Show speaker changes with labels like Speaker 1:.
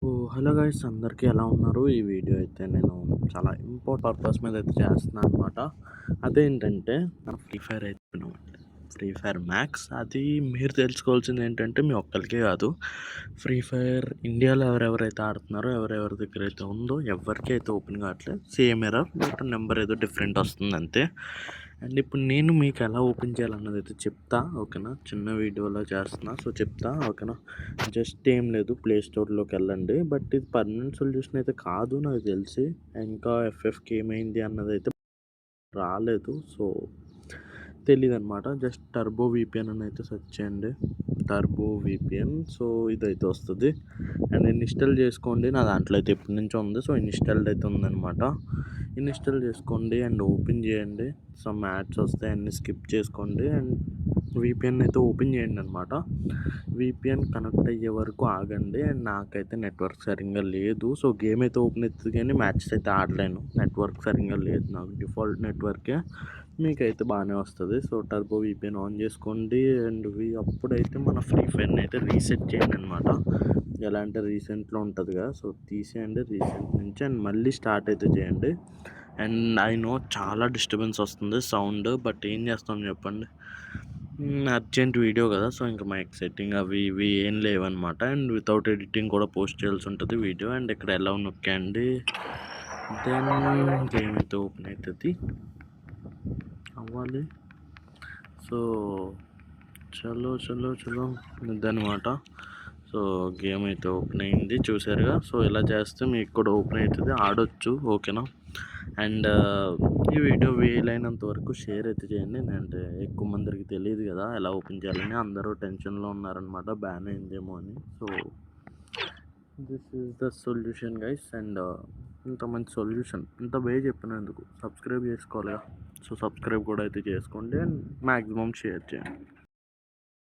Speaker 1: Hello guys అందరికీ ఎలా ఉన్నారు? ఈ వీడియో అయితే నేను చాలా పర్పస్ మీద అయితే చేస్తున్నాను అనమాట. అదేంటంటే మన ఫ్రీ ఫైర్ అయిపోయినాం. ఫ్రీ ఫైర్ మ్యాక్స్ అది మీరు తెలుసుకోవాల్సింది ఏంటంటే మీ ఒక్కరికే కాదు. ఫ్రీ ఫైర్ ఇండియాలో ఎవరెవరైతే ఆడుతున్నారో ఎవరెవరి దగ్గర అయితే ఉందో ఎవరికి అయితే ఓపెన్ కావట్లేదు. సేమ్ ఎర్రర్ బట్ నెంబర్ ఏదో డిఫరెంట్ వస్తుంది అంతే. అండ్ ఇప్పుడు నేను మీకు ఎలా ఓపెన్ చేయాలన్నది అయితే చెప్తా, ఓకేనా? చిన్న వీడియోలో చేస్తున్నా, సో చెప్తా, ఓకేనా? జస్ట్ ఏం లేదు, ప్లే స్టోర్లోకి వెళ్ళండి. బట్ ఇది పర్మనెంట్ సొల్యూషన్ అయితే కాదు నాకు తెలిసి. ఇంకా ఎఫ్ఎఫ్కి ఏమైంది అన్నది అయితే రాలేదు, సో తెలీదు అనమాట. జస్ట్ టర్బో విపిఎన్ అని అయితే సెర్చ్ చేయండి, టర్బో విపిఎన్. సో ఇదైతే వస్తుంది అండ్ ఇన్స్టాల్ చేసుకోండి. నా దాంట్లో అయితే ఎప్పటి నుంచో ఉంది, సో ఇన్స్టాల్డ్ అయితే ఉందన్నమాట. ఇన్స్టాల్ చేసుకోండి అండ్ ఓపెన్ చేయండి. సమ్ యాడ్స్ వస్తాయి, అన్నీ స్కిప్ చేసుకోండి అండ్ విపిఎన్ అయితే ఓపెన్ చేయండి అనమాట. విపిఎన్ కనెక్ట్ అయ్యే వరకు ఆగండి. అండ్ నాకైతే నెట్వర్క్ సరిగ్గా లేదు, సో గేమ్ అయితే ఓపెన్ అవుతుంది కానీ మ్యాచెస్ అయితే ఆడలేను. నెట్వర్క్ సరిగ్గా లేదు, నాకు డిఫాల్ట్ నెట్వర్కే. మీకైతే బాగానే వస్తుంది. సో టర్బో విపిఎన్ ఆన్ చేసుకోండి అండ్ అప్పుడైతే మన ఫ్రీ ఫైర్ని అయితే రీసెట్ చేయండి అనమాట. ఎలా అంటే రీసెంట్లో ఉంటుంది కదా, సో తీసేయండి రీసెంట్ నుంచి అండ్ మళ్ళీ స్టార్ట్ అయితే చేయండి. అండ్ ఐ నో చాలా డిస్టర్బెన్స్ వస్తుంది సౌండ్, బట్ ఏం చేస్తాం చెప్పండి, అర్జెంట్ వీడియో కదా, సో ఇంకా మా ఎక్సైటింగ్ అవి ఇవి ఏం లేవన్నమాట. అండ్ వితౌట్ ఎడిటింగ్ కూడా పోస్ట్ చేయాల్సి ఉంటుంది వీడియో. అండ్ ఇక్కడ ఎలా నొక్కండి, దెన్ గేమ్ అయితే ఓపెన్ అవుతుంది అవ్వాలి. సో చలో చలో చలో ఇదనమాట. సో గేమ్ అయితే ఓపెన్ అయింది చూసారుగా. సో ఇలా చేస్తే మీకు కూడా ఓపెన్ అవుతుంది, ఆడొచ్చు, ఓకేనా? అండ్ ఈ వీడియో వీలైనంత వరకు షేర్ అయితే చేయండి. అంటే ఎక్కువ మందికి తెలియదు కదా ఎలా ఓపెన్ చేయాలని, అందరూ టెన్షన్లో ఉన్నారనమాట బ్యాన్ అయిందేమో అని. So this is the solution guys. And ఇంత మంచి సొల్యూషన్ ఇంత వే చెప్పినందుకు సబ్స్క్రైబ్ చేసుకోవాలి, సో సబ్స్క్రైబ్ కూడా అయితే చేసుకోండి అండ్ మ్యాక్సిమం షేర్ చేయండి.